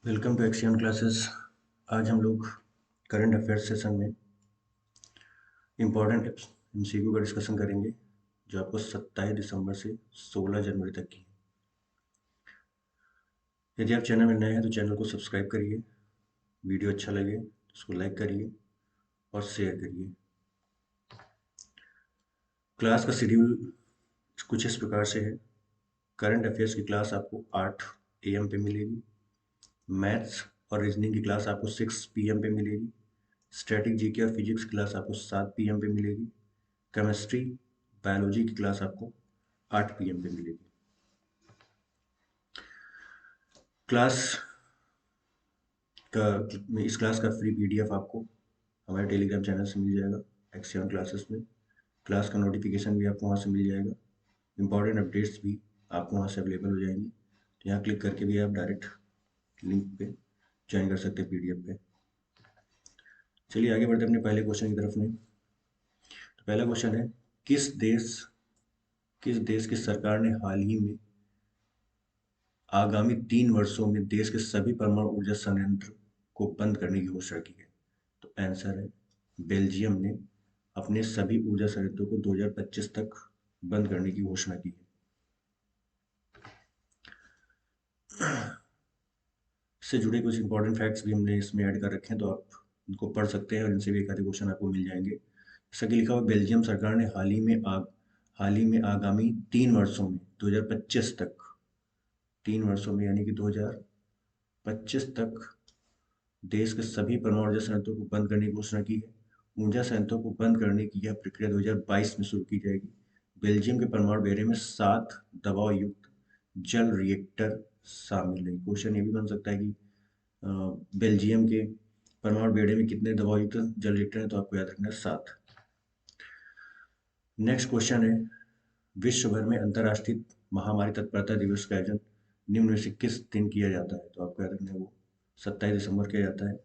Welcome to एक्सियन classes. आज हम लोग करंट अफेयर्स सेशन में इम्पोर्टेंट एमसीक्यू का डिस्कशन करेंगे जो आपको 27 दिसंबर से 16 जनवरी तक की। यदि आप चैनल में नए हैं तो चैनल को सब्सक्राइब करिए, वीडियो अच्छा लगे तो उसको लाइक करिए और शेयर करिए। क्लास का शेड्यूल कुछ इस प्रकार से है। करंट अफेयर्स की क्लास आपको 8 AM पे मिलेगी। मैथ्स और रीजनिंग की क्लास आपको 6 PM पे मिलेगी। स्टैटिक जीके और फिजिक्स क्लास आपको 7 PM पे मिलेगी। केमिस्ट्री बायोलॉजी की क्लास आपको 8 PM पे मिलेगी। क्लास का इस क्लास का फ्री PDF आपको हमारे टेलीग्राम चैनल से मिल जाएगा एक्सियन क्लासेस में। क्लास का नोटिफिकेशन भी आपको वहाँ से मिल जाएगा। इंपॉर्टेंट अपडेट्स भी आपको वहाँ से अवेलेबल हो जाएंगी, तो यहाँ क्लिक करके भी आप डायरेक्ट लिंक पे ज्वाइन कर सकते हैं PDF पे। चलिए आगे बढ़ते हैं अपने पहले क्वेश्चन की तरफ में। तो पहला क्वेश्चन है, किस देश की सरकार ने हाल ही में आगामी 3 वर्षों में देश के सभी परमाणु ऊर्जा संयंत्र को बंद करने की घोषणा की है? तो आंसर है बेल्जियम ने अपने सभी ऊर्जा संयंत्रों को 2025 तक बंद करने की घोषणा की है। इससे जुड़े कुछ इंपॉर्टेंट फैक्ट्स भी हमने इसमें ऐड कर रखे हैं, तो आप उनको पढ़ सकते हैं और इनसे भी एक आधे क्वेश्चन आपको मिल जाएंगे। जैसा कि लिखा हुआ, बेल्जियम सरकार ने हाल ही में आगामी 3 वर्षों में 2025 तक, 3 वर्षों में यानी कि 2025 तक देश के सभी परमाणु ऊर्जा संयंत्रों को बंद करने की घोषणा की है। ऊर्जा संयंत्रों को बंद करने की यह प्रक्रिया 2022 में शुरू की जाएगी। बेल्जियम के परमाणु बेड़े में 7 दबाव युक्त जल रिएक्टर शामिल है। क्वेश्चन ये भी बन सकता है कि बेल्जियम के परमाणु बेड़े में कितने दबाव युक्त जल रिएक्टर हैं, तो आपको याद रखना है 7। नेक्स्ट क्वेश्चन है, विश्व भर में अंतर्राष्ट्रीय महामारी तत्परता दिवस का आयोजन निम्न में से किस दिन किया जाता है? तो आपको याद रखना है वो 27 दिसंबर किया जाता है।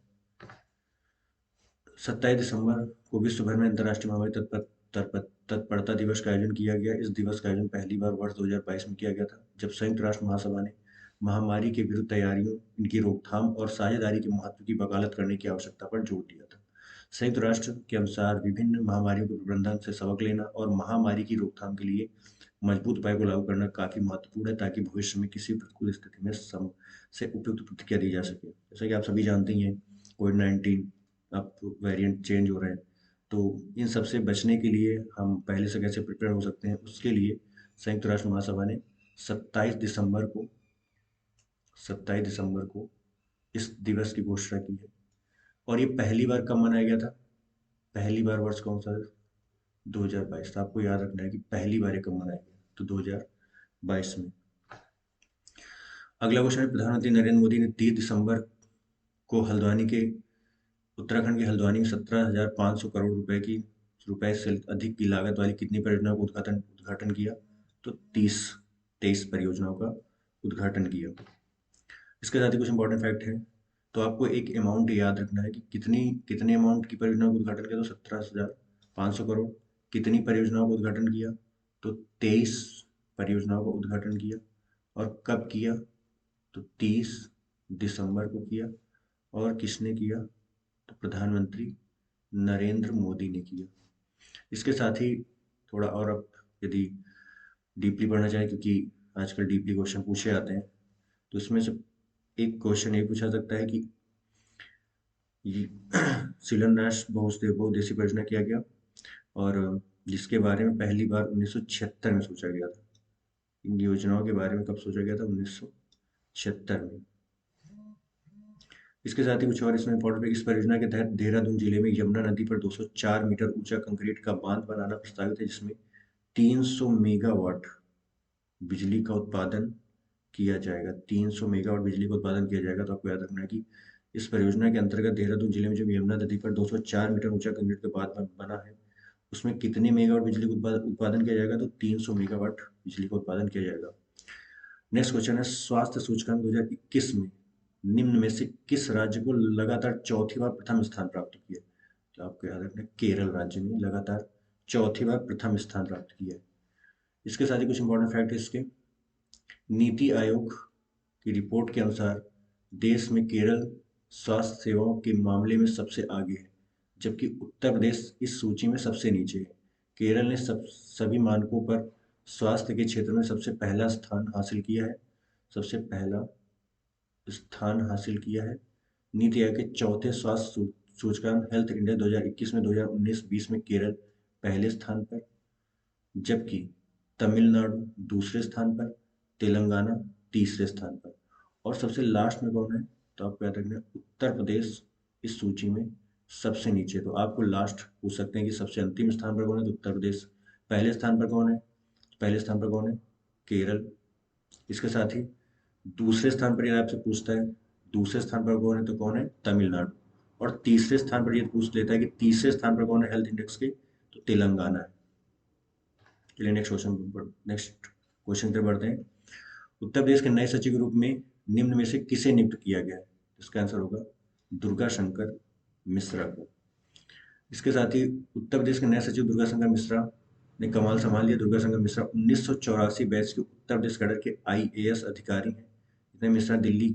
27 दिसंबर को विश्व भर में अंतर्राष्ट्रीय महामारी तत्परता दिवस का आयोजन किया गया। इस दिवस का आयोजन पहली बार वर्ष 2022 में किया गया था, जब संयुक्त राष्ट्र महासभा ने महामारी के विरुद्ध तैयारियों, इनकी रोकथाम और साझेदारी के महत्व की वकालत करने की आवश्यकता पर जोर दिया था। संयुक्त राष्ट्र के अनुसार विभिन्न महामारियों के प्रबंधन से सबक लेना और महामारी की रोकथाम के लिए मजबूत उपाय को लागू करना काफी महत्वपूर्ण है, ताकि भविष्य में किसी प्रतिकूल स्थिति में से उपयुक्त प्रतिक्रिया दी जा सके। जैसा कि आप सभी जानते ही हैं, कोविड-19 अब वेरिएंट चेंज हो रहे हैं, तो इन सब से बचने के लिए हम पहले से कैसे प्रिपेयर हो सकते हैं, उसके लिए संयुक्त राष्ट्र महासभा ने 27 दिसंबर को 27 दिसंबर को इस दिवस की घोषणा की है। और ये पहली बार कब मनाया गया था? पहली बार वर्ष कौन सा? 2022। तो आपको याद रखना है कि पहली बार ये कब मनाया गया, तो 2022 में। अगला क्वेश्चन है, प्रधानमंत्री नरेंद्र मोदी ने 30 दिसंबर को उत्तराखंड के हल्द्वानी में 17,500 करोड़ रुपए से अधिक की लागत वाली कितनी परियोजनाओं का उद्घाटन किया? तो 23 परियोजनाओं का उद्घाटन किया। इसके साथ ही कुछ इंपॉर्टेंट फैक्ट है, तो आपको एक अमाउंट याद रखना है कि कितने अमाउंट की परियोजनाओं का उद्घाटन किया? तो 17,500 करोड़। कितनी परियोजनाओं का उद्घाटन किया? तो 23 परियोजनाओं का उद्घाटन किया। और कब किया? तो 30 दिसंबर को किया। और किसने किया? तो प्रधानमंत्री नरेंद्र मोदी ने किया। इसके साथ ही थोड़ा और आप यदि डीपली पढ़ना चाहें, क्योंकि आजकल डीपली क्वेश्चन पूछे जाते हैं, तो इसमें से एक क्वेश्चन ये पूछा सकता है कि शिलान्यास बहुउद्देशीय परियोजना किया गया, और जिसके बारे में पहली बार 1976 में सोचा गया था। इन योजनाओं के बारे में कब सोचा गया था? 1976 में। इसके साथ ही कुछ और इसमें इंपॉर्टेंट है, इस परियोजना के तहत देहरादून जिले में यमुना नदी पर 204 मीटर ऊंचा कंक्रीट का बांध बनाना प्रस्तावित है, जिसमें 300 मेगावाट बिजली का उत्पादन किया जाएगा। 300 मेगावाट बिजली का उत्पादन किया जाएगा। तो आपको याद रखना है कि इस परियोजना के अंतर्गत देहरादून जिले में जो यमुना नदी पर 204 मीटर ऊंचा कंक्रीट का बांध बना है, उसमें कितने मेगावाट बिजली का उत्पादन किया जाएगा? तो 300 मेगावाट बिजली का उत्पादन किया जाएगा। नेक्स्ट क्वेश्चन है, स्वास्थ्य सूचकांक 2021 में निम्न में से किस राज्य को लगातार चौथी बार प्रथम स्थान प्राप्त किया? तो आपको याद रखना है, केरल राज्य ने लगातार चौथी बार प्रथम स्थान प्राप्त किया है। इसके साथ ही कुछ इंपॉर्टेंट फैक्ट है इसके। नीति आयोग की रिपोर्ट के अनुसार देश में केरल स्वास्थ्य सेवाओं के मामले में सबसे आगे है, जबकि उत्तर प्रदेश इस सूची में सबसे नीचे है। केरल ने सभी मानकों पर स्वास्थ्य के क्षेत्र में सबसे पहला स्थान हासिल किया है। सबसे पहला स्थान हासिल किया है। नीति आयोग के चौथे स्वास्थ्य सूचकांक हेल्थ इंडेक्स 2021 में 2019-20 में केरल पहले स्थान पर, जबकि तमिलनाडु दूसरे स्थान पर, तेलंगाना तीसरे स्थान पर, और सबसे लास्ट में कौन है, तो आपको याद रखना है, उत्तर प्रदेश इस सूची में सबसे नीचे। तो आपको लास्ट पूछ सकते हैं कि सबसे अंतिम स्थान पर कौन है, तो उत्तर प्रदेश। पहले स्थान पर कौन है, पहले स्थान पर कौन है, केरल। इसके साथ ही दूसरे स्थान पर यदि आपसे पूछता है दूसरे स्थान पर कौन है, तो कौन है, तमिलनाडु। और तीसरे स्थान पर यदि पूछ लेता है कि तीसरे स्थान पर कौन है हेल्थ इंडेक्स के, तो तेलंगाना है। चलिए नेक्स्ट क्वेश्चन पे बढ़ते हैं। उत्तर प्रदेश के नए सचिव के रूप में निम्न में से किसे नियुक्त किया गया है? इसका आंसर होगा दुर्गा शंकर मिश्रा को। इसके साथ ही उत्तर प्रदेश के नए सचिव दुर्गा शंकर मिश्रा ने कमाल संभाल लिया। दुर्गा शंकर मिश्रा 1984 बैच के उत्तर प्रदेश कैडर के आईएएस अधिकारी हैं। इतने मिश्रा दिल्ली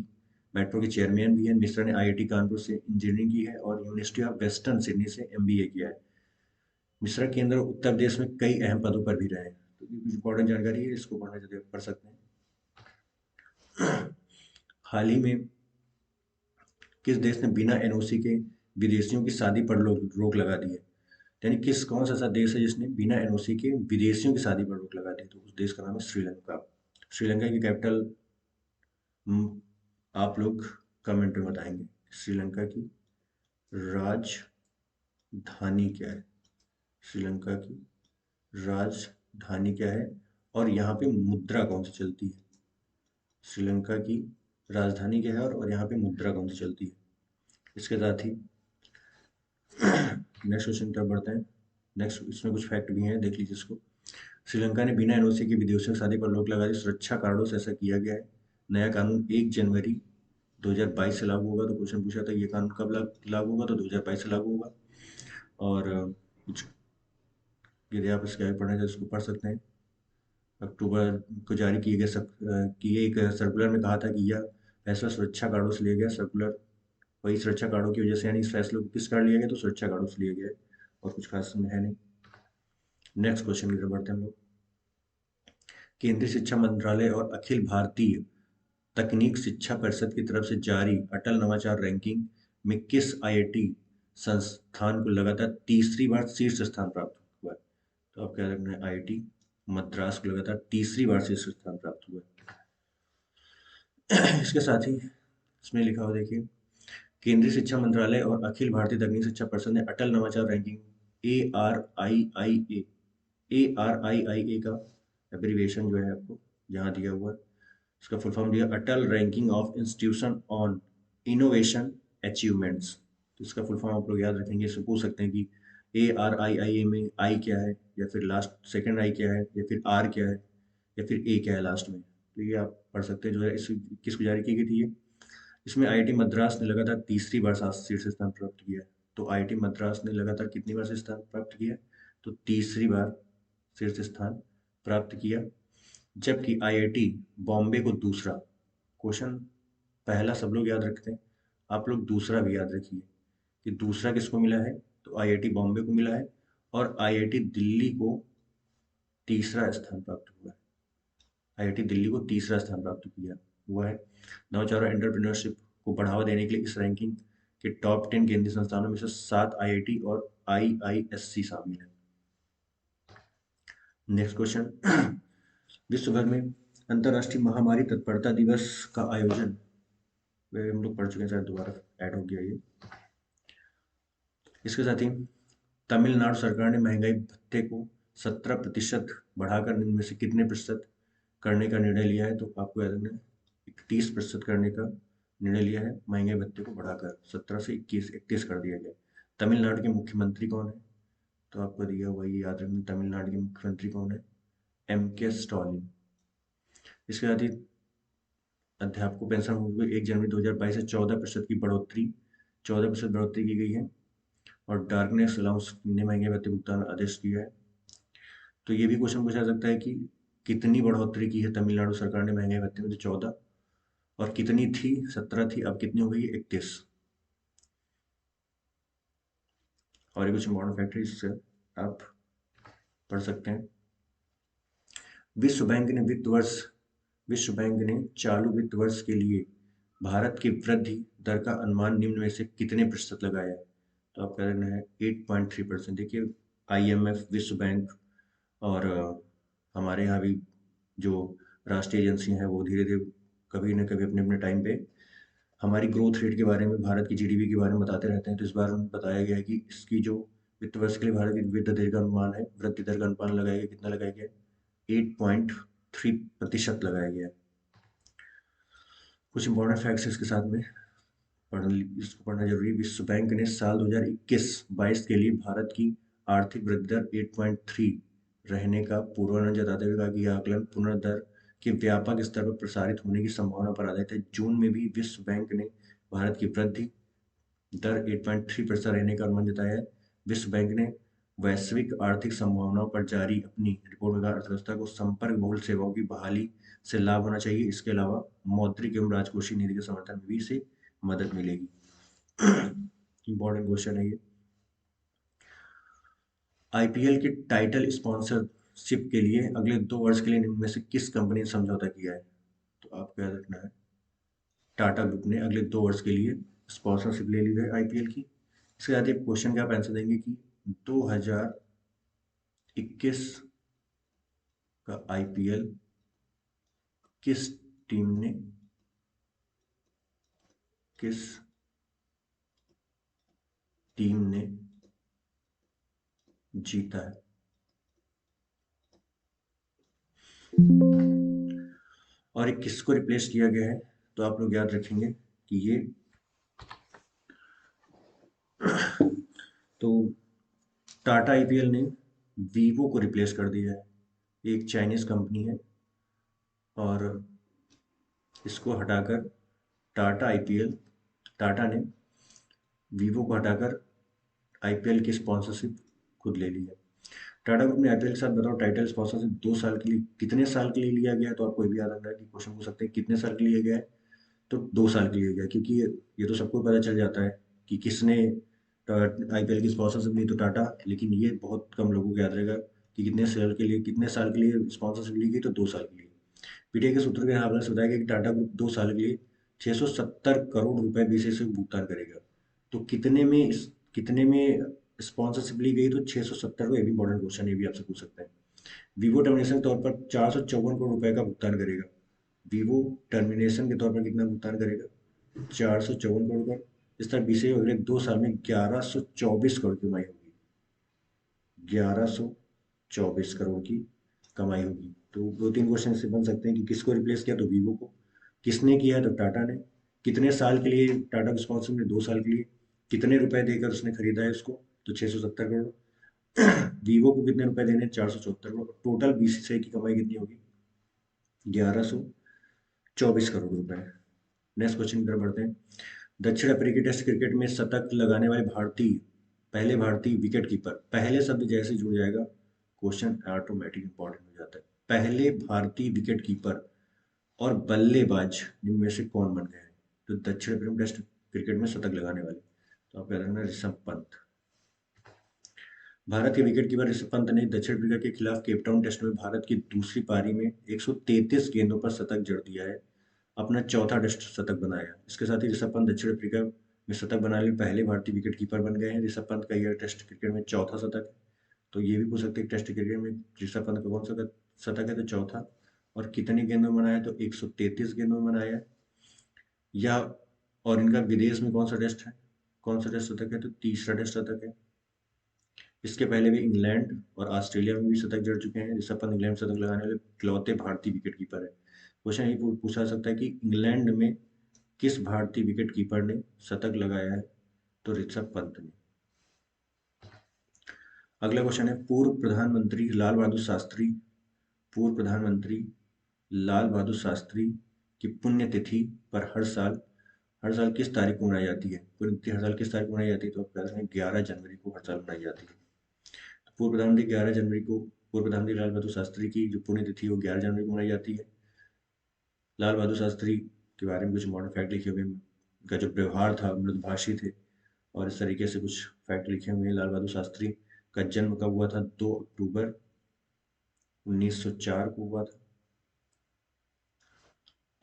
मेट्रो के चेयरमैन भी हैं। मिश्रा ने आईआईटी कानपुर से इंजीनियरिंग की है और यूनिवर्सिटी ऑफ वेस्टर्न सिडनी से एमबीए किया है। मिश्रा केंद्र और उत्तर प्रदेश में कई अहम पदों पर भी रहे हैं। तो ये कुछ इंपॉर्टेंट जानकारी है, इसको पढ़ना चाहिए, पढ़ सकते हैं। हाल ही में किस देश ने बिना एनओसी के विदेशियों की शादी पर रोक लगा दी है? यानी कौन सा ऐसा देश है जिसने बिना एनओसी के विदेशियों की शादी पर रोक लगा दी? तो उस देश का नाम है श्रीलंका। श्रीलंका की कैपिटल आप लोग कमेंट में बताएंगे। श्रीलंका की राजधानी क्या है? श्रीलंका की राजधानी क्या है और यहाँ पे मुद्रा कौन सी चलती है? श्रीलंका की राजधानी क्या है और यहाँ पे मुद्रा कौन सी चलती है? इसके साथ ही नेक्स्ट क्वेश्चन की तरफ बढ़ते हैं। नेक्स्ट इसमें कुछ फैक्ट भी हैं, देख लीजिए इसको। श्रीलंका ने बिना एनओसी के विदेशियों की शादी पर रोक लगा दी। सुरक्षा कारणों से ऐसा किया गया है। नया कानून 1 जनवरी 2022 से लागू होगा। तो क्वेश्चन पूछा था ये कानून कब लागू होगा, तो 2022 से लागू होगा। और कुछ यदि आप इसके आगे पढ़ना चाहते इसको पढ़ सकते हैं। अक्टूबर को जारी किए गए एक सर्कुलर में कहा था कि यह फैसला सुरक्षा कारणों से लिया गया। सर्कुलर वही सुरक्षा कारणों की वजह से, यानी इस फैसले को किस कारण लिया गया, तो सुरक्षा कारणों से लिया गया है और कुछ खास में है नहीं। नेक्स्ट क्वेश्चन की तरफ बढ़ते हैं हम लोग। केंद्रीय शिक्षा मंत्रालय और अखिल भारतीय तकनीक शिक्षा परिषद की तरफ से जारी अटल नवाचार रैंकिंग में किस आईआईटी संस्थान को लगातार तीसरी बार शीर्ष स्थान प्राप्त हुआ है? तो आप क्या रखना है, आईआईटी मद्रास को लगातार तीसरी बार शीर्ष स्थान प्राप्त हुआ है। इसके साथ ही इसमें लिखा हुआ देखिए, केंद्रीय शिक्षा मंत्रालय और अखिल भारतीय तकनीक शिक्षा परिषद ने अटल नवाचार रैंकिंग ए आर आई आई ए का एब्रीविएशन जो है आपको यहाँ दिया हुआ है, इसका फुल फॉर्म दिया Atal ranking of institution on innovation achievements. तो इसका फुल फॉर्म आप लोग याद रखेंगे। इससे पूछ सकते हैं कि ARIIA में आई क्या है, या फिर लास्ट सेकंड आई क्या है, या फिर आर क्या है, या फिर ए क्या है लास्ट में। तो ये आप पढ़ सकते हैं। जो है इस किसको जारी की गई थी ये? इसमें आईआईटी मद्रास ने लगातार तीसरी बार शीर्ष स्थान प्राप्त किया है। तो आईआईटी मद्रास ने लगातार कितनी बार शीर्ष स्थान प्राप्त किया? तो तीसरी बार शीर्ष स्थान प्राप्त किया। जबकि आईआईटी बॉम्बे को दूसरा, क्वेश्चन पहला सब लोग याद रखते हैं, आप लोग दूसरा भी याद रखिए कि दूसरा किसको मिला है, तो आईआईटी बॉम्बे को मिला है। और आईआईटी दिल्ली को तीसरा स्थान प्राप्त हुआ है। आईआईटी दिल्ली को तीसरा स्थान प्राप्त किया हुआ है। नवाचार और एंटरप्रेन्योरशिप को बढ़ावा देने के लिए इस रैंकिंग के टॉप 10 केंद्रीय संस्थानों में से 7 आईआईटी और आईआईएससी शामिल है। नेक्स्ट क्वेश्चन, विश्व भर में अंतर्राष्ट्रीय महामारी तत्परता दिवस का आयोजन, वे हम लोग पढ़ चुके हैं, शायद दोबारा ऐड हो गया ये। इसके साथ ही तमिलनाडु सरकार ने महंगाई भत्ते को 17% बढ़ाकर इनमें से कितने प्रतिशत करने का निर्णय लिया है? तो आपको याद रखना है 31% करने का निर्णय लिया है। महंगाई भत्ते को बढ़ाकर 17 से 31 कर दिया गया। तमिलनाडु के मुख्यमंत्री कौन है? तो आपको दिया हुआ ये याद रखना, तमिलनाडु के मुख्यमंत्री कौन है? MK Stalin. इसके साथ ही अध्यापकों पेंशन में 1 जनवरी 2022 से 14% की बढ़ोतरी 14% बढ़ोतरी की गई है। और डार्कनेस अलाउंस ने महंगे भत्ते भुगतान आदेश दिया है। तो ये भी क्वेश्चन पूछा जा सकता है कि कितनी बढ़ोतरी की है तमिलनाडु सरकार ने महंगाई भत्ते में? तो 14। और कितनी थी? 17 थी, अब कितनी हो गई? 31। और ये कुछ इम्पोर्टेंट फैक्ट है, इससे आप पढ़ सकते हैं। विश्व बैंक ने विश्व बैंक ने चालू वित्त वर्ष के लिए भारत की वृद्धि दर का अनुमान निम्न में से कितने प्रतिशत लगाया है? तो आपका कहना है 8.3%। देखिए, IMF, विश्व बैंक और हमारे यहाँ भी जो राष्ट्रीय एजेंसी हैं वो धीरे धीरे कभी न कभी अपने अपने टाइम पे हमारी ग्रोथ रेट के बारे में, भारत की GDP के बारे में बताते रहते हैं। तो इस बार बताया गया है कि इसकी जो वित्त वर्ष के लिए भारत की वृद्धि दर का अनुमान है, वृद्धि दर का अनुमान लगाया गया, कितना लगाया गया? 8.3% लगाया गया। कुछ इंपॉर्टेंट फैक्ट्स इसके साथ में इसको पढ़ना जरूरी। विश्व बैंक ने साल 2021-22 के लिए भारत की आर्थिक वृद्धि दर 8.3 रहने का पूर्वानुमान जताते हुए कहा कि यह आकलन पुनर्दर के व्यापक स्तर पर प्रसारित होने की संभावना पर आधारित है। जून में भी विश्व बैंक ने भारत की वृद्धि दर 8.3% रहने का अनुमान जताया है। विश्व बैंक ने वैश्विक आर्थिक संभावनाओं पर जारी अपनी रिपोर्ट में कहा, अर्थव्यवस्था को संपर्क बहुल सेवाओं की बहाली से लाभ होना चाहिए। इसके अलावा मौद्रिक एवं राजकोषीय नीति के समर्थन में भी इसे मदद मिलेगी। इंपॉर्टेंट क्वेश्चन है ये। IPL के टाइटल स्पॉन्सरशिप के लिए अगले 2 वर्ष के लिए निम्न में से किस कंपनी ने समझौता किया है? तो आपको याद रखना है, टाटा ग्रुप ने अगले 2 वर्ष के लिए स्पॉन्सरशिप ले ली है IPL की। इसके साथ एक क्वेश्चन का आप आंसर देंगे कि 2021 का IPL किस टीम ने किस टीम ने जीता है? और एक किसको रिप्लेस किया गया है? तो आप लोग याद रखेंगे कि ये तो टाटा IPL ने वीवो को रिप्लेस कर दिया है। एक चाइनीज कंपनी है और इसको हटाकर टाटा ने वीवो को हटाकर IPL की स्पॉन्सरशिप खुद ले ली है। टाटा ग्रुप ने IPL के साथ बताओ टाइटल स्पॉन्सरशिप 2 साल के लिए कितने साल के लिए लिया गया है? तो आपको ये भी याद रखना है कि क्वेश्चन पूछ सकते हैं कितने साल के लिए गया है। तो 2 साल के लिए गया, क्योंकि ये तो सबको पता चल जाता है कि किसने IPL की स्पॉन्सरशिप ली, तो टाटा। लेकिन ये बहुत कम लोगों को याद रहेगा कि कितने साल के लिए स्पॉन्सरशिप ली गई, तो 2 साल के लिए। PTI के सूत्रों के हवाले से बताया गया कि टाटा ग्रुप 2 साल के लिए 670 करोड़ रुपए BCCI से भुगतान करेगा। तो कितने में स्पॉन्सरशिप ली गई? तो 670 को। ये भी इंपॉर्टेंट क्वेश्चन, ये भी आपसे पूछ सकते हैं। वीवो टर्मिनेशन के तौर पर 454 करोड़ रुपए का भुगतान करेगा। वीवो टर्मिनेशन के तौर पर कितना भुगतान करेगा? 454 करोड़ का। इस तरह BCCI अगले 2 साल में 1124 करोड़ की कमाई होगी। 1124 करोड़ की कमाई होगी। तो 2-3 क्वेश्चन से बन सकते हैं कि किसको रिप्लेस किया? तो वीवो को। किसने किया? तो टाटा ने। कितने साल के लिए टाटा को स्पॉन्सर ने? 2 साल के लिए। कितने रुपए देकर उसने खरीदा है उसको? तो 670 करोड़। वीवो को कितने रुपए देने? 474 करोड़। टोटल BCCI की कमाई कितनी होगी? 1124 करोड़ रुपए। नेक्स्ट क्वेश्चन की तरफ बढ़ते हैं। दक्षिण अफ्रीकी टेस्ट क्रिकेट में शतक लगाने वाले पहले भारतीय विकेट कीपर। पहले शब्द जैसे जुड़ जाएगा क्वेश्चन ऑटोमेटिक इंपॉर्टेंट हो जाता है। पहले भारतीय विकेट कीपर और बल्लेबाज निम्न में से कौन बन गए हैं? तो दक्षिण अफ्रीकी टेस्ट क्रिकेट में शतक लगाने वाले, तो आप याद रखना ऋषभ पंत। भारत के विकेट कीपर ऋषभ पंत ने दक्षिण अफ्रीका के खिलाफ केपटाउन टेस्ट में भारत की दूसरी पारी में 133 गेंदों पर शतक जड़ दिया है। अपना चौथा टेस्ट शतक बनाया। इसके साथ ही ऋषभ पंत दक्षिण अफ्रीका में शतक बनाने वाले पहले भारतीय विकेट कीपर बन गए हैं। ऋषभ पंत का यह टेस्ट क्रिकेट में चौथा शतक है। तो ये भी पूछ सकते हैं टेस्ट क्रिकेट में ऋषभ पंत का कौन सा शतक है? तो चौथा। और कितनी गेंदों में बनाया? तो 133 गेंदों में बनाया है। या और इनका विदेश में कौन सा टेस्ट है, कौन सा टेस्ट शतक है? तो तीसरा टेस्ट शतक है। इसके पहले भी इंग्लैंड और ऑस्ट्रेलिया में भी शतक जड़ चुके हैं। ऋषभ पंत इंग्लैंड शतक लगाने वाले इकलौते भारतीय विकेट कीपर है। क्वेश्चन ये पूछा सकता है कि इंग्लैंड में किस भारतीय विकेट कीपर ने शतक लगाया है? तो ऋषभ पंत ने। अगला क्वेश्चन है, पूर्व प्रधानमंत्री लाल बहादुर शास्त्री की पुण्यतिथि पर हर साल किस तारीख को मनाई जाती है? पुण्यतिथि हर साल किस तारीख को मनाई जाती है? तो आप कह सकते हैं 11 जनवरी को हर साल मनाई जाती है। तो पूर्व प्रधानमंत्री लाल बहादुर शास्त्री की जो पुण्यतिथि है वो 11 जनवरी को मनाई जाती है। लाल बहादुर शास्त्री के बारे में कुछ मॉडर्न फैक्ट लिखे हुए हैं। उनका जो व्यवहार था, मृदुभाषी थे, और इस तरीके से कुछ फैक्ट लिखे हुए हैं। लाल बहादुर शास्त्री का जन्म कब हुआ था? 2 अक्टूबर 1904 को हुआ था।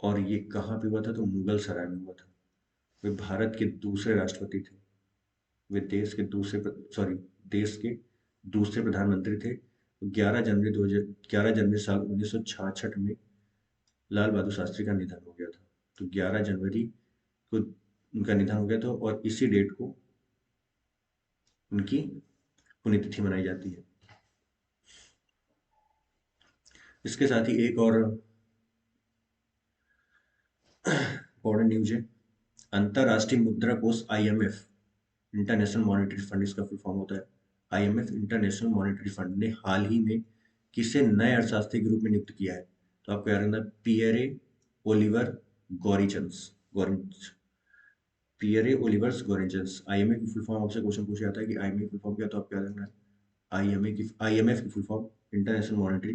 और ये कहाँ पे हुआ था? तो मुगल सराय में हुआ था। वे भारत के दूसरे राष्ट्रपति थे। वे देश के दूसरे प्रधानमंत्री थे। 11 जनवरी साल 1966 में लाल बहादुर शास्त्री का निधन हो गया था। तो 11 जनवरी को उनका निधन हो गया था, और इसी डेट को उनकी पुण्यतिथि मनाई जाती है। इसके साथ ही एक और इम्पोर्टेंट न्यूज है। अंतरराष्ट्रीय मुद्रा कोष IMF, इंटरनेशनल मॉनेटरी फंड इसका फुल फॉर्म होता है। IMF इंटरनेशनल मॉनेटरी फंड ने हाल ही में किसे नए अर्थशास्त्री के रूप में नियुक्त किया है? तो आपको याद रखना, Pierre Olivier Gourinchas Pierre Olivier's Gourinchas. IMF की फुल फॉर्म आपसे क्वेश्चन पूछा जाता है कि IMF की फुल फॉर्म क्या, तो आपको याद रखना है IMF की full form international monetary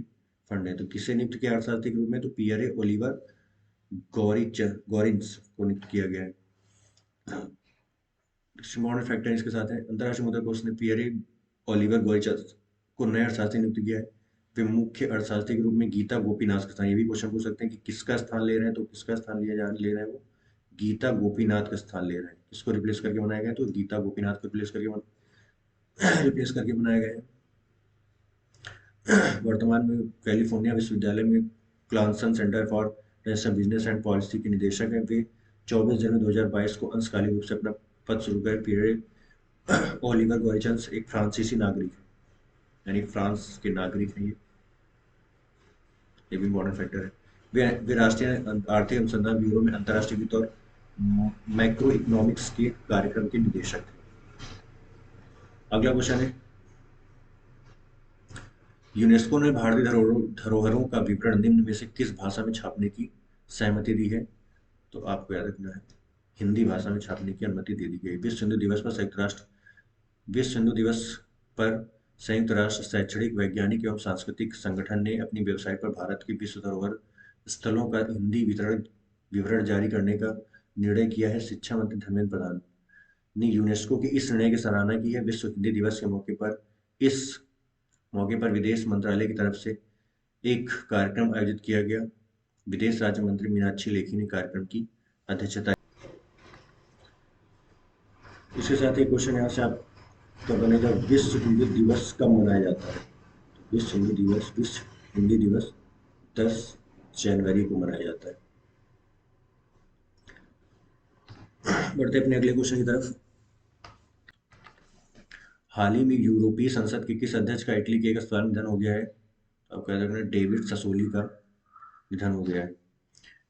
fund है। तो किसे नियुक्त किया अर्थशास्त्री के रूप में? तो पियरे ओलिवर गॉरिंच को नियुक्त किया गया है। मॉडर्न फैक्टर इसके साथ है। अंतर्राष्ट्रीय मुद्रा कोष ने पियरे ओलिवर गॉरिंचस को नए अर्थशास्त्री नियुक्त किया है। वे मुख्य अर्थशास्त्री के रूप में गीता गोपीनाथ का स्थान, ये भी क्वेश्चन पूछ सकते हैं कि किसका स्थान ले रहे हैं, तो किसका स्थान ले रहे हैं वो गीता गोपीनाथ का स्थान ले रहे हैं। किसको रिप्लेस करके बनाया गया? तो गीता गोपीनाथ को रिप्लेस करके बनाया गया है। वर्तमान में कैलिफोर्निया विश्वविद्यालय में Clausen centre for national business and policy के निदेशक हैं। वे 24 जनवरी 2022 को अंशकालिक रूप से अपना पद शुरू कर पियरे ओलिवर गॉरिचंस एक फ्रांसीसी नागरिक है, यानी फ्रांस के नागरिक हैं ये भी इम्पोर्टेंट फैक्टर है। वे राष्ट्रीय आर्थिक अनुसंधान ब्यूरो में अंतर्राष्ट्रीय वित्त और मैक्रो इकोनॉमिक्स के कार्यक्रम के निदेशक थे। अगला क्वेश्चन है, यूनेस्को ने भारतीय धरोहरों का विवरण निम्न में से किस भाषा में छापने की सहमति दी है? तो आपको याद रखना है, हिंदी भाषा में छापने की अनुमति दे दी गई। विश्व हिंदू दिवस पर संयुक्त राष्ट्र शैक्षणिक, वैज्ञानिक एवं सांस्कृतिक संगठन ने अपनी वेबसाइट पर भारत के विश्व धरोहर स्थलों का हिंदी विवरण जारी करने का निर्णय किया है। शिक्षा मंत्री धर्मेंद्र प्रधान ने यूनेस्को की इस निर्णय की सराहना की है। विश्व हिंदी दिवस के मौके पर विदेश मंत्रालय की तरफ से एक कार्यक्रम आयोजित किया गया। विदेश राज्य मंत्री मीनाक्षी लेखी ने कार्यक्रम की अध्यक्षता। इसके साथ ही क्वेश्चन यहाँ से आपका बनेगा, विश्व हिंदी दिवस कब मनाया जाता है? विश्व हिंदी दिवस 10 जनवरी को मनाया जाता है। बढ़ते अपने अगले क्वेश्चन की तरफ। हाल ही में यूरोपीय संसद के किस अध्यक्ष का इटली के एक अस्पताल में निधन हो गया है? आपको याद रखना है, डेविड ससोली का निधन हो गया है।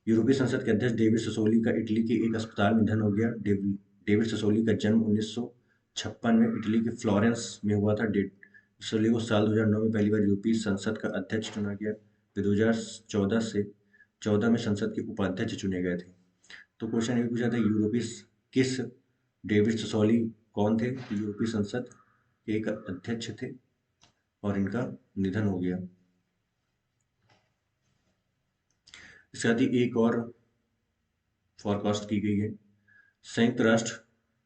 यूरोपीय संसद के अध्यक्ष डेविड ससोली का इटली के एक अस्पताल में निधन हो गया। डेविड ससोली का जन्म 1956 में इटली के फ्लोरेंस में हुआ था। ससोली को साल 2009 में पहली बार यूरोपीय संसद का अध्यक्ष चुना गया। वे 2014 में संसद के उपाध्यक्ष चुने गए थे। तो क्वेश्चन ये पूछा था, किस डेविड ससोली कौन थे? यूरोपीय संसद के एक अध्यक्ष थे और इनका निधन हो गया। इसके साथ ही एक और फॉरकास्ट की गई है। संयुक्त राष्ट्र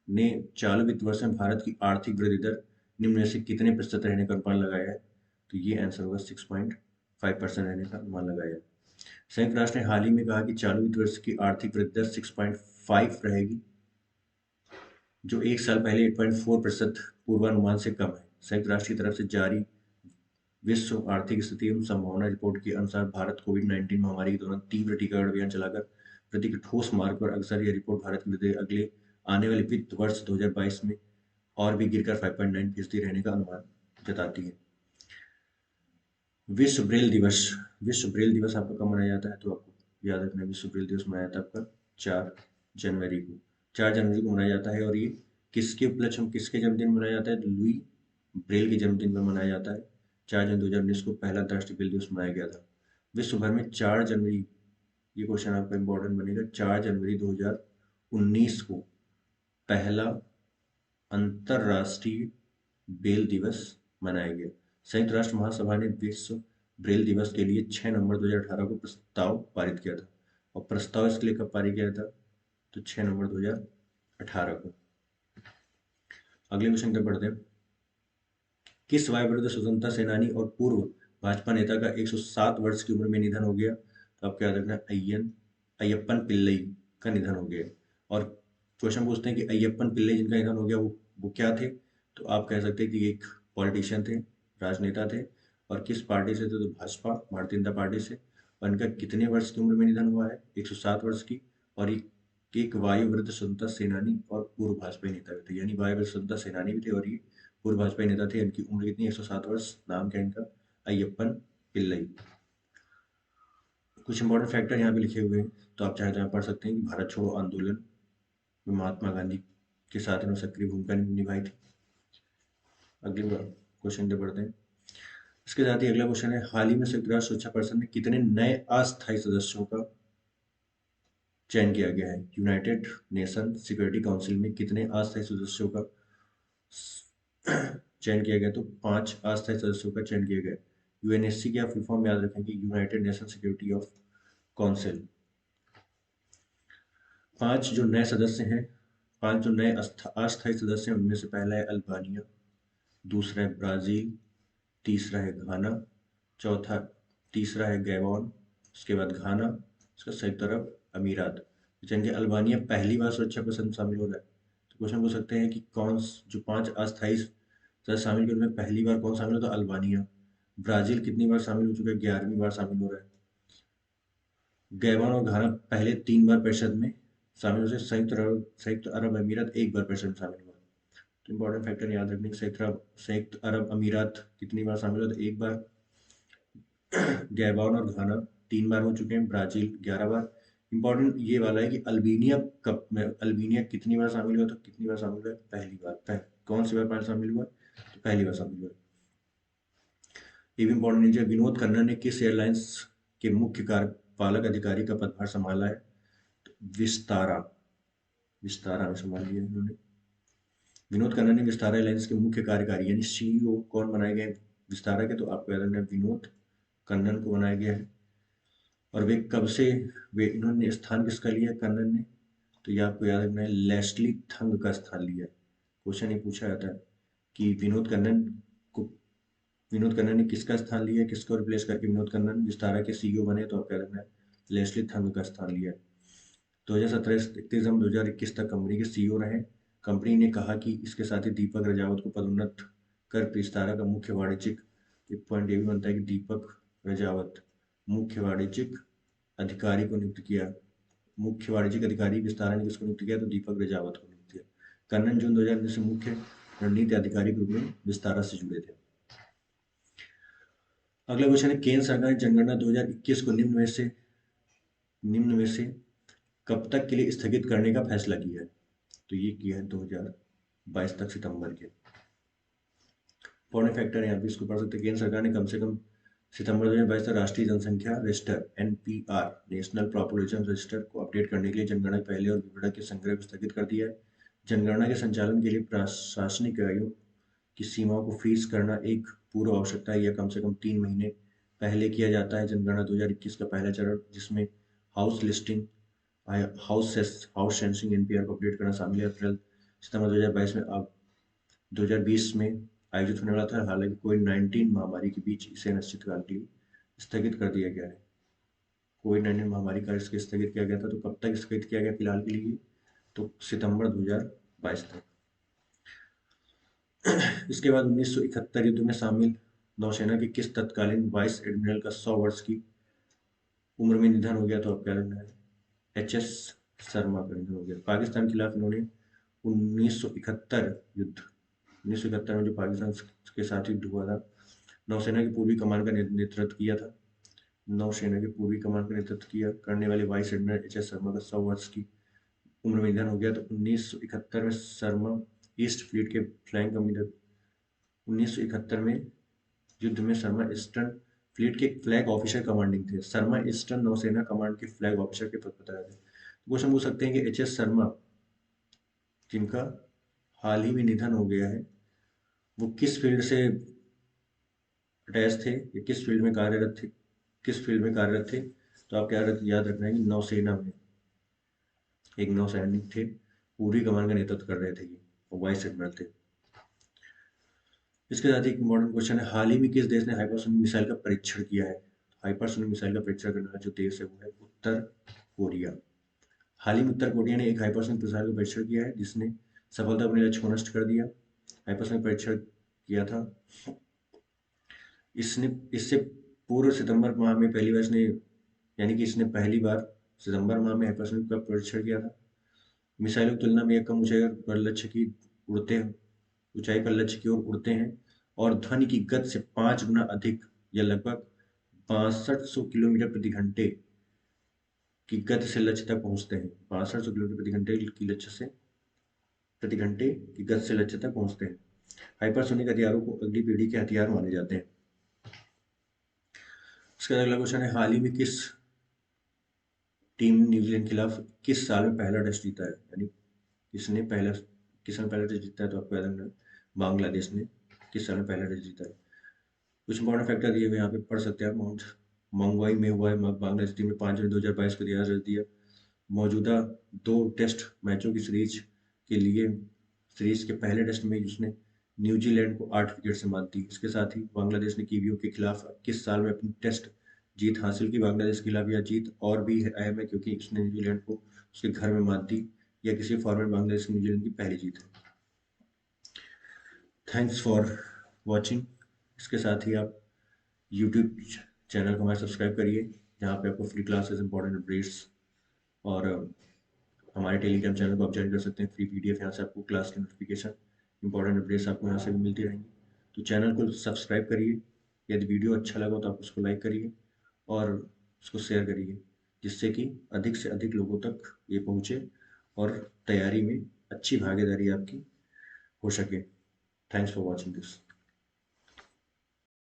ने चालू वित्त वर्ष में भारत की आर्थिक वृद्धि दर निम्न में से कितने प्रतिशत रहने का अनुमान लगाया है? तो ये आंसर होगा 6.5% रहने का अनुमान लगाया है। संयुक्त राष्ट्र ने हाल ही में कहा कि चालू वित्त वर्ष की आर्थिक वृद्धि दर 6.5 रहेगी, जो एक साल पहले 8.4% पूर्वानुमान से कम है। संयुक्त राष्ट्र की तरफ से जारी विश्व आर्थिक स्थिति एवं संभावना रिपोर्ट के अनुसार भारत कोविड-19 महामारी के दौरान तीव्र टीकाकरण अभियान चलाकर वृद्धि के ठोस मार्ग पर अग्रसर। यह रिपोर्ट भारत की वृद्धि अगले आने वाले वित्त वर्ष 2022 में और भी गिरकर 5.9% रहने का अनुमान जताती है। विश्व ब्रेल दिवस आपका कब मनाया जाता है? तो आपको याद रखना है, विश्व ब्रेल दिवस मनाया जाता है आपका 4 जनवरी को। 4 जनवरी को मनाया जाता है, और ये किसके उपलक्ष्य में, किसके जन्मदिन मनाया जाता है? लुई ब्रेल के जन्मदिन पर मनाया जाता है। 4 जनवरी 2019 को पहला अंतर्राष्ट्रीय ब्रेल दिवस मनाया गया था। विश्व भर में 4 जनवरी, ये क्वेश्चन आपका इंपॉर्टेंट बनेगा, 4 जनवरी 2019 को पहला अंतर्राष्ट्रीय ब्रेल दिवस मनाया गया। संयुक्त राष्ट्र महासभा ने विश्व ब्रेल दिवस के लिए 6 नवंबर 2018 को प्रस्ताव पारित किया था, और प्रस्ताव इसके लिए कब पारित किया गया था? तो 6 नवंबर 2018 को। अगले क्वेश्चन पे पढ़ते हैं। किस वायुव्रत स्वतंत्रता सेनानी और पूर्व भाजपा नेता का 107 वर्ष की उम्र में निधन हो गया? तो आपको याद रखना अय्यप्पन पिल्लई का निधन हो गया। और क्वेश्चन पूछते हैं कि अय्यप्पन पिल्लई जिनका निधन हो गया वो क्या थे? तो आप कह सकते हैं कि एक पॉलिटिशियन थे, राजनेता थे, और किस पार्टी से थे? तो भाजपा, भारतीय जनता पार्टी से। और इनका कितने वर्ष की उम्र में निधन हुआ है? 107 वर्ष की। और एक वायुव्रत स्वतंत्रता सेनानी और पूर्व भाजपा नेता भी थे, यानी वायुव्रत स्वतंत्रता सेनानी भी थे और ये पूर्व भाजपा नेता थे। इनकी उम्र कितनी? 107 वर्ष। नाम क्या है इनका? अय्यप्पन पिल्लई। कुछ इंपॉर्टेंट फैक्टर यहाँ पे लिखे हुए हैं, तो आप चाहे तो यहाँ पढ़ सकते हैं कि भारत छोड़ो आंदोलन में महात्मा गांधी के साथ इन्होंने सक्रिय भूमिका निभाई थी। अगले क्वेश्चन पे बढ़ते हैं। इसके साथ ही अगला क्वेश्चन है, हाल ही में संयुक्त राष्ट्र सुरक्षा परिषद में कितने नए अस्थायी सदस्यों का चयन किया गया है? यूनाइटेड नेशन सिक्योरिटी काउंसिल में कितने अस्थायी सदस्यों का चयन किया गया? तो 5 अस्थायी सदस्यों का चयन किया गया। यूएनएससी की आप फुल फॉर्म याद रखेंगे, United nation security of council. 5 जो नए सदस्य हैं, 5 जो नए अस्थायी सदस्य हैं, उनमें से पहला है अल्बानिया, दूसरा है ब्राजील, तीसरा है घाना, चौथा तीसरा है गैबॉन, उसके बाद घाना, उसका संयुक्त अरब अमीरात। यानी कि अल्बानिया पहली बार सुरक्षा परिषद में शामिल हो रहा है। तो क्वेश्चन पूछ सकते हैं कि कौन जो 5 अस्थायी सदस्य शामिल किए उनमें पहली बार कौन शामिल हो? तो अल्बानिया। ब्राजील कितनी बार शामिल हो चुका है? 11वीं बार शामिल हो रहा है। गैबॉन और घाना पहले 3 बार परिषद में शामिल हो चुके। संयुक्त अरब अमीरात एक बार परिषद में शामिल हुआ। तो इंपॉर्टेंट फैक्टर याद रखने, संयुक्त अरब अमीरात कितनी बार शामिल हुआ? तो एक बार। गैबॉन और घाना 3 बार हो चुके हैं, ब्राजील 11 बार। इंपॉर्टेंट ये वाला है कि अल्बेनिया कब में, अल्बेनिया कितनी बार शामिल हुआ? तो कितनी बार शामिल हुआ? पहली बार। कौन सी बार पहले शामिल हुआ? तो पहली बार शामिल हुआ। ये भी इंपॉर्टेंट है। विनोद खन्ना ने किस एयरलाइंस के मुख्य कार्यपालक अधिकारी का पदभार संभाला है? तो विस्तारा, विस्तारा में संभाल लिया इन्होंने। विनोद खन्ना ने विस्तारा एयरलाइंस के मुख्य कार्यकारी यानी सीईओ कौन बनाए गए विस्तारा के? तो आपको याद रखना है विनोद कन्नन को बनाया गया है। और वे इन्होंने स्थान किसका लिया कन्नन ने? तो ये आपको याद रखना है लेस्ली थंग का स्थान लिया है। क्वेश्चन ये पूछा जाता है कि को विनोद कन्नन ने किसका स्थान लिया है, किसको रिप्लेस करके विनोद कन्नन विस्तारा के सीईओ बने? तो आपको याद रखना है लेस्ली थंग का स्थान लिया है। 2017 से 31 दिसंबर 2021 तक कंपनी के सीईओ रहे। कंपनी ने कहा कि इसके साथ ही दीपक रजावत को पदोन्नत कर विस्तारा का मुख्य वाणिज्यिक, एक पॉइंट ये भी बनता है कि दीपक रजावत मुख्य वाणिज्यिक अधिकारी को नियुक्त किया। मुख्य वाणिज्यिक अधिकारी विस्तारा ने किसको नियुक्त किया? तो दीपक रजावत को नियुक्त किया। कन्नन जून 2019 से मुख्य रणनीति अधिकारी के रूप में विस्तारा से जुड़े थे। अगला क्वेश्चन है, केंद्र सरकार ने जनगणना 2021 को निम्न में से कब तक के लिए स्थगित करने का फैसला किया है? तो ये किया है 2022 तक सितंबर के। इंपॉर्टेंट फैक्टर है यहाँ पे, इसको पढ़ सकते हैं। केंद्र सरकार ने कम से कम सितंबर 2022 तक राष्ट्रीय जनसंख्या register NPR national population register को अपडेट करने के लिए जनगणना के पहले और विवरण के संग्रह को स्थगित कर दिया है। जनगणना के संचालन के लिए प्रशासनिक इकाइयों की सीमाओं को फ्रीज करना एक पूर्व आवश्यकता है। यह कम से कम 3 महीने पहले किया जाता है। जनगणना 2021 का पहला चरण, जिसमें house listing house sensing NPR को अपडेट करना शामिल है, अप्रैल सितंबर 2022 में 2020 में आयोजित होने वाला था। हालांकि कोविड-19 महामारी के बीच इसे अनिश्चितकाल के लिए स्थगित कर दिया गया है। कोविड-19 महामारी का इसके स्थगित किया गया था। तो कब तक स्थगित किया गया फिलहाल के लिए? तो सितंबर 2022 तक। इसके बाद 1971 युद्ध में शामिल नौसेना के किस तत्कालीन वाइस एडमिरल का 100 वर्ष की उम्र में निधन हो गया? तो आप क्या लेना है? एच.एस. शर्मा का निधन हो गया। पाकिस्तान के खिलाफ इन्होंने 1971 युद्ध 1971 में जो पाकिस्तान के साथ युद्ध हुआ था, नौसेना की पूर्वी कमान का नेतृत्व किया था। नौसेना की पूर्वी कमान का नेतृत्व किया करने वाले वाइस एडमिरल एच.एस. शर्मा का 100 वर्ष की उम्र में निधन हो गया। तो 1971 में शर्मा ईस्ट फ्लीट के फ्लैंक कमांडर 1971 में युद्ध में शर्मा ईस्टर्न फ्लीट के फ्लैग ऑफिसर कमांडिंग थे। शर्मा ईस्टर्न नौसेना कमांड के फ्लैग ऑफिसर के पद पर थे। क्वेश्चन पूछ सकते हैं कि एच.एस. शर्मा जिनका हाल ही में निधन हो गया है, वो किस फील्ड से अटैच थे या किस फील्ड में कार्यरत थे? तो आप क्या याद रखना है कि नौसेना में एक नौसैनिक थे, पूरी कमान का नेतृत्व कर रहे थे ये, और वाइस एडमिरल थे। इसके साथ ही एक इम्पोर्टेंट क्वेश्चन है, हाल ही में किस देश ने हाइपरसोनिक मिसाइल का परीक्षण किया है? हाइपरसोनिक मिसाइल का परीक्षण करने वाला जो देश है वो है उत्तर कोरिया। हाल ही में उत्तर कोरिया ने एक हाइपरसोनिक मिसाइल का परीक्षण किया है, जिसने सफलता अपने लक्ष्य को नष्ट कर दिया। हाइपरसोनिक परीक्षण किया था इसने, इससे पूर्व सितंबर माह में पहली बार इसने, यानी कि इसने पहली बार सितंबर माह में हाइपरसोनिक का परीक्षण किया था। मिसाइलों की तुलना में यह कम ऊंचाई पर लक्ष्य की उड़ते ऊंचाई पर लक्ष्य की ओर उड़ते हैं और ध्वनि की गति से 5 गुना अधिक या लगभग 6200 किलोमीटर प्रति घंटे की गति से लक्ष्य तक पहुंचते हैं। 6200 किलोमीटर प्रति घंटे की लक्ष्य से प्रति घंटे की गति से लक्ष्य तक पहुंचते हैं। हाइपरसोनिक हथियारों को अगली पीढ़ी के हथियार माने जाते हैं। इसका अगला क्वेश्चन है, हाल ही में किस टीम ने न्यूजीलैंड के खिलाफ किस साल में पहला टेस्ट जीता है? यानी किसने पहला टेस्ट जीता है? तो आपको याद रखना है, बांग्लादेश ने किस साल में पहला टेस्ट जीता है। कुछ इंपॉर्टेंट फैक्टर दिए हुए यहाँ पे पढ़ सकते हैं आप। माउंट मंगवाई में हुआ है, बांग्लादेश टीम ने 5 जनवरी 2022 को दिया रच दिया। मौजूदा 2 टेस्ट मैचों की सीरीज के पहले टेस्ट में उसने न्यूजीलैंड को 8 विकेट से मात दी। इसके साथ ही बांग्लादेश ने कीवियों के खिलाफ किस साल में अपनी टेस्ट जीत हासिल की? बांग्लादेश के खिलाफ यह जीत और भी अहम है क्योंकि उसने न्यूजीलैंड को उसके घर में मात दी। यह किसी फॉर्मेट बांग्लादेश की न्यूजीलैंड की पहली जीत है। Thanks for watching. इसके साथ ही आप यूट्यूब चैनल को हमारे सब्सक्राइब करिए, जहाँ पे आपको फ्री क्लासेस, इंपॉर्टेंट अपडेट्स और हमारे टेलीग्राम चैनल को आप ज्वाइन कर सकते हैं। फ्री पीडीएफ यहाँ से आपको क्लास की नोटिफिकेशन, इंपॉर्टेंट अपडेट्स आपको यहाँ से भी मिलती रहेंगी। तो चैनल को सब्सक्राइब करिए। यदि वीडियो अच्छा लगा तो आप उसको लाइक करिए और उसको शेयर करिए, जिससे कि अधिक से अधिक लोगों तक ये पहुँचे और तैयारी में अच्छी भागीदारी आपकी हो सके। Thanks for watching this.